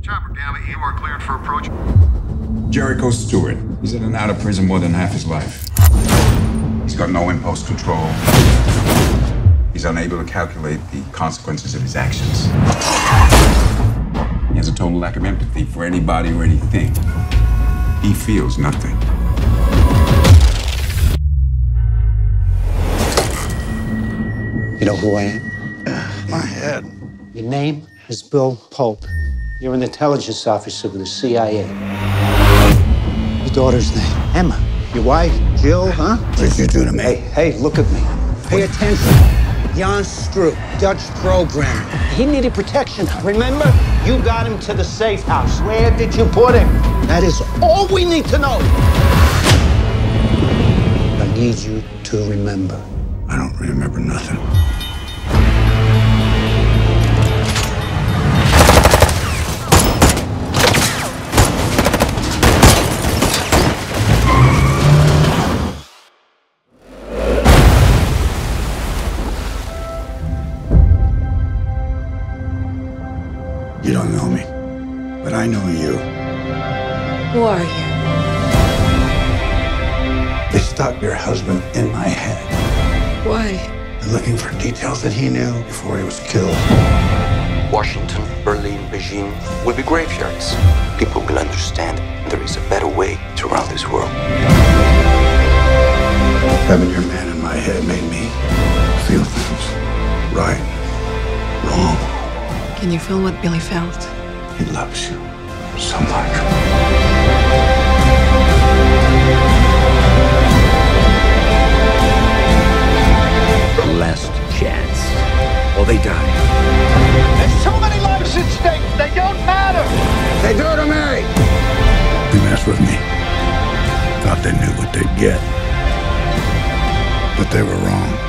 Chopper, Daly, you are cleared for approach. Jericho Stewart. He's in and out of prison more than half his life. He's got no impulse control. He's unable to calculate the consequences of his actions. He has a total lack of empathy for anybody or anything. He feels nothing. You know who I am? My head. Your name is Bill Pope. You're an intelligence officer with the CIA. Your daughter's name? Emma. Your wife? Jill, huh? What did you do to me? Hey, look at me. Pay attention. Jan Stroop, Dutch programmer. He needed protection. Remember? You got him to the safe house. Where did you put him? That is all we need to know. I need you to remember. I don't remember nothing. You don't know me, but I know you. Who are you? They stuck your husband in my head. Why? They're looking for details that he knew before he was killed. Washington, Berlin, Beijing will be graveyards. People will understand there is a better way to run this world. Having your man in my head made me feel things. Right, wrong. Can you feel what Billy felt? He loves you so much. The last chance, or they die. There's so many lives at stake, they don't matter! They do it to me! They messed with me. Thought they knew what they'd get. But they were wrong.